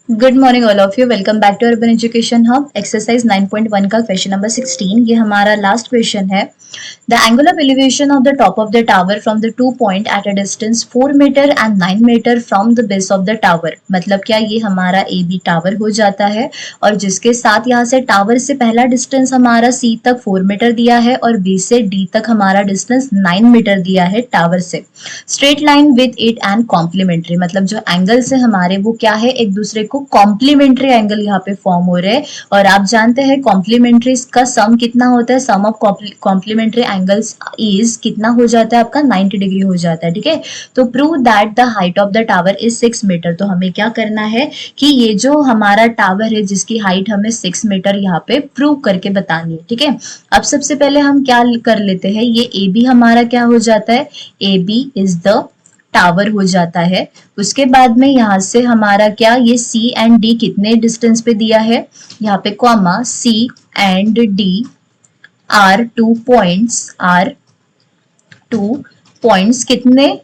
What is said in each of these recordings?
Good morning all of you. Welcome back to urban education hub. Exercise 9.1 का question number 16, ये हमारा last question है। The angle of elevation of the top of the tower from the two point at a distance 4 metre and 9 metre from the base of the tower. मतलब क्या, ये हमारा A B tower हो जाता है और जिसके साथ यहाँ से टावर से पहला डिस्टेंस हमारा सी तक 4 मीटर दिया है और बी से डी तक हमारा डिस्टेंस 9 मीटर दिया है टावर से। Straight line with it and complementary, मतलब जो एंगल्स है हमारे वो क्या है, एक दूसरे को कॉम्प्लीमेंट्री एंगल यहाँ पे फॉर्म हो रहे हैं। और आप जानते हैं कॉम्प्लीमेंट्री का सम कितना होता है, सम ऑफ कॉम्प्लीमेंट्री एंगल्स इज कितना हो जाता है आपका 90 डिग्री हो जाता है। ठीक है, तो prove that the height of the tower is 6 metre. तो हमें क्या करना है कि ये जो हमारा टावर है जिसकी हाइट हमें 6 मीटर यहाँ पे प्रूव करके बतानी है। ठीक है, अब सबसे पहले हम क्या कर लेते हैं, ये ए बी हमारा क्या हो जाता है, A B is the tower हो जाता है। उसके बाद में यहाँ से हमारा क्या, ये सी एंड डी कितने डिस्टेंस पे दिया है, यहाँ पे comma C and D are two points कितने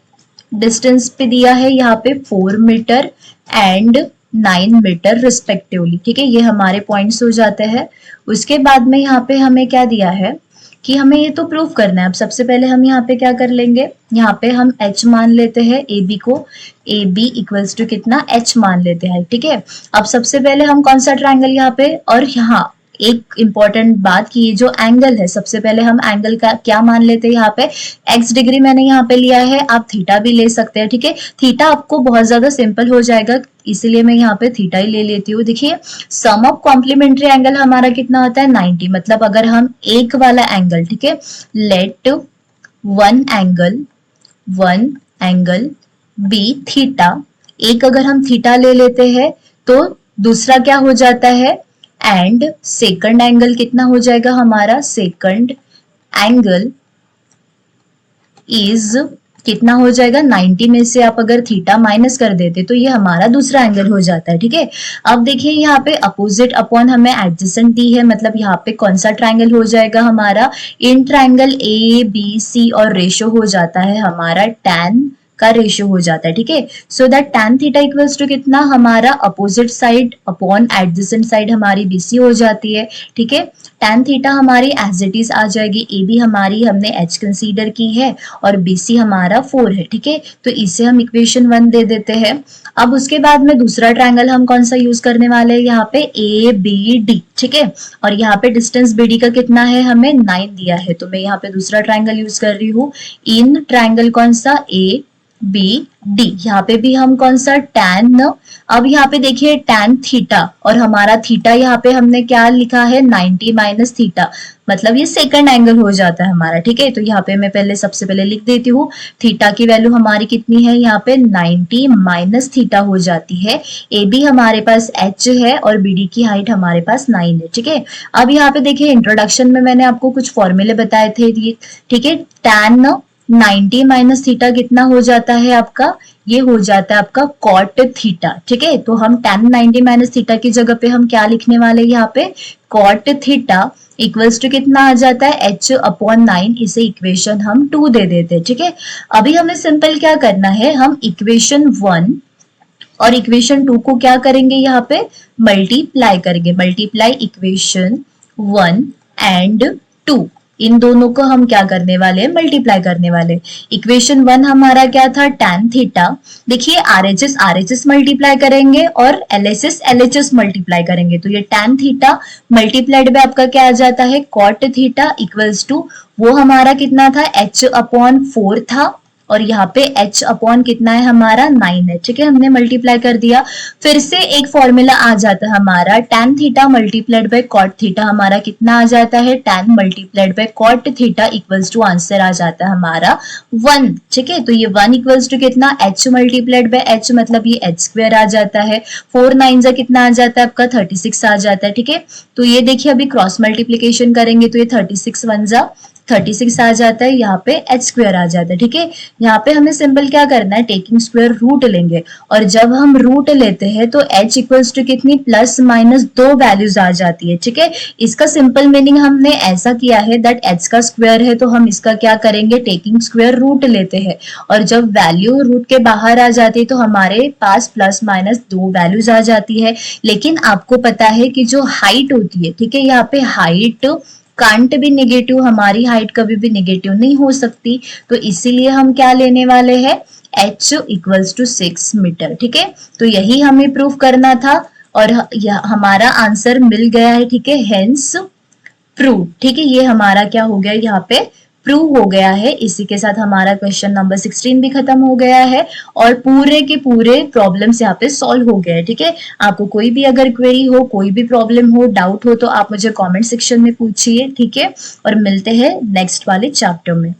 डिस्टेंस पे दिया है, यहाँ पे 4 मीटर एंड 9 मीटर रिस्पेक्टिवली। ठीक है, ये हमारे पॉइंट्स हो जाते हैं। उसके बाद में यहाँ पे हमें क्या दिया है कि हमें ये तो प्रूव करना है। अब सबसे पहले हम यहाँ पे क्या कर लेंगे, यहाँ पे हम h मान लेते हैं ए बी को, ए बी इक्वल्स टू कितना h मान लेते हैं। ठीक है, अब सबसे पहले हम कौन सा ट्रायंगल यहाँ पे, और यहाँ एक इंपॉर्टेंट बात कि ये जो एंगल है, सबसे पहले हम एंगल का क्या मान लेते हैं, यहाँ पे x डिग्री मैंने यहाँ पे लिया है, आप थीटा भी ले सकते हैं। ठीक है, थीटा आपको बहुत ज्यादा सिंपल हो जाएगा इसीलिए मैं यहाँ पे थीटा ही ले लेती हूँ। देखिए सम ऑफ कॉम्प्लीमेंट्री एंगल हमारा कितना होता है 90, मतलब अगर हम एक वाला एंगल, ठीक है, let one angle be theta, एक अगर हम थीटा ले लेते हैं तो दूसरा क्या हो जाता है, एंड सेकंड एंगल कितना हो जाएगा हमारा, सेकंड एंगल इज कितना हो जाएगा 90 में से आप अगर थीटा माइनस कर देते तो ये हमारा दूसरा एंगल हो जाता है। ठीक है, अब देखिए यहाँ पे अपोजिट अपॉन हमें एडजेसेंट दी है, मतलब यहाँ पे कौन सा ट्रायंगल हो जाएगा हमारा, in triangle A B C और रेशो हो जाता है हमारा tan का रेशियो हो जाता है। ठीक है, so that tan theta equals to कितना हमारा opposite side upon adjacent side हमारी बीसी हो जाती है। ठीक है, tan थीटा हमारी एज इट इज आ जाएगी, ए बी हमारी हमने h कंसीडर की है और BC हमारा 4 है। ठीक है, तो इसे हम इक्वेशन 1 दे देते हैं। अब उसके बाद में दूसरा ट्रायंगल हम कौन सा यूज करने वाले हैं, यहाँ पे ए बी डी। ठीक है, और यहाँ पे डिस्टेंस BD का कितना है, हमें 9 दिया है, तो मैं यहाँ पे दूसरा ट्रायंगल यूज कर रही हूँ, इन ट्रायंगल कौन सा ए बी डी। यहाँ पे भी हम कौन सा tan, अब यहाँ पे देखिए tan थीटा और हमारा थीटा यहाँ पे हमने क्या लिखा है 90 माइनस थीटा, मतलब ये सेकंड एंगल हो जाता है हमारा। ठीक है, तो यहाँ पे मैं पहले सबसे पहले लिख देती हूँ, थीटा की वैल्यू हमारी कितनी है, यहाँ पे 90 माइनस थीटा हो जाती है। ए बी हमारे पास h है और बी डी की हाइट हमारे पास 9 है। ठीक है, अब यहाँ पे देखिए इंट्रोडक्शन में मैंने आपको कुछ फॉर्मूले बताए थे। ठीक है, tan 90 माइनस थीटा कितना हो जाता है आपका, ये हो जाता है आपका कॉट थीटा। ठीक है, तो हम tan 90 माइनस थीटा की जगह पे हम क्या लिखने वाले हैं, यहाँ पे कॉट थीटा इक्वल्स टू कितना आ जाता है h अपॉन 9, इसे इक्वेशन हम 2 दे देते हैं। ठीक है, अभी हमें सिंपल क्या करना है, हम इक्वेशन 1 और इक्वेशन 2 को क्या करेंगे, यहाँ पे मल्टीप्लाई करेंगे, मल्टीप्लाई इक्वेशन 1 एंड 2, इन दोनों को हम क्या करने वाले हैं, मल्टीप्लाई करने वाले। इक्वेशन 1 हमारा क्या था, tan थीटा, देखिए आरएचएस मल्टीप्लाई करेंगे और एलएचएस मल्टीप्लाई करेंगे, तो ये tan थीटा मल्टीप्लाइड में आपका क्या आ जाता है, कॉट थीटा इक्वल्स टू, वो हमारा कितना था h अपॉन 4 था और यहाँ पे h अपॉन कितना है हमारा 9 है। ठीक है, हमने मल्टीप्लाई कर दिया, फिर से एक फॉर्मूला आ जाता है हमारा tan theta multiplied by cot theta, हमारा कितना आ जाता है, tan multiplied by cot theta equals to answer आ जाता है हमारा 1। ठीक है, तो ये 1 इक्वल्स टू कितना, h मल्टीप्लाइड बाय h, मतलब ये h स्क्वायर आ जाता है, 4 9 जा कितना आ जाता है आपका 36 आ जाता है। ठीक है, तो ये देखिए अभी क्रॉस मल्टीप्लीकेशन करेंगे तो ये 36 1 जा 36 आ जाता है, यहाँ पे एच स्क्वायर आ जाता है, ठीक है। यहाँ पे हमें सिंपल क्या करना है, टेकिंग स्क्वायर रूट लेंगे, और जब हम रूट लेते हैं तो h इक्वल्स टू कितनी, प्लस माइनस 2 वैल्यूज आ जाती है, ठीक है। इसका सिंपल मीनिंग हमने ऐसा किया है दैट h का स्क्वायर है तो हम इसका क्या करेंगे, टेकिंग स्क्वायर रूट लेते हैं, और जब वैल्यू रूट के बाहर आ जाती है तो हमारे पास प्लस माइनस 2 वैल्यूज आ जाती है। लेकिन आपको पता है कि जो हाइट होती है, ठीक है, यहाँ पे हाइट कांट भी नेगेटिव, हमारी हाइट कभी भी नेगेटिव नहीं हो सकती, तो इसीलिए हम क्या लेने वाले हैं, h इक्वल्स टू 6 मीटर, ठीक है। तो यही हमें प्रूफ करना था और हमारा आंसर मिल गया है, ठीक है, हेंस प्रूव, ठीक है। ये हमारा क्या हो गया, यहाँ पे प्रूव हो गया है। इसी के साथ हमारा क्वेश्चन नंबर 16 भी खत्म हो गया है और पूरे के पूरे प्रॉब्लम्स यहाँ पे सॉल्व हो गए, ठीक है। आपको कोई भी अगर क्वेरी हो, कोई भी प्रॉब्लम हो, डाउट हो तो आप मुझे कमेंट सेक्शन में पूछिए, ठीक है। और मिलते हैं नेक्स्ट वाले चैप्टर में।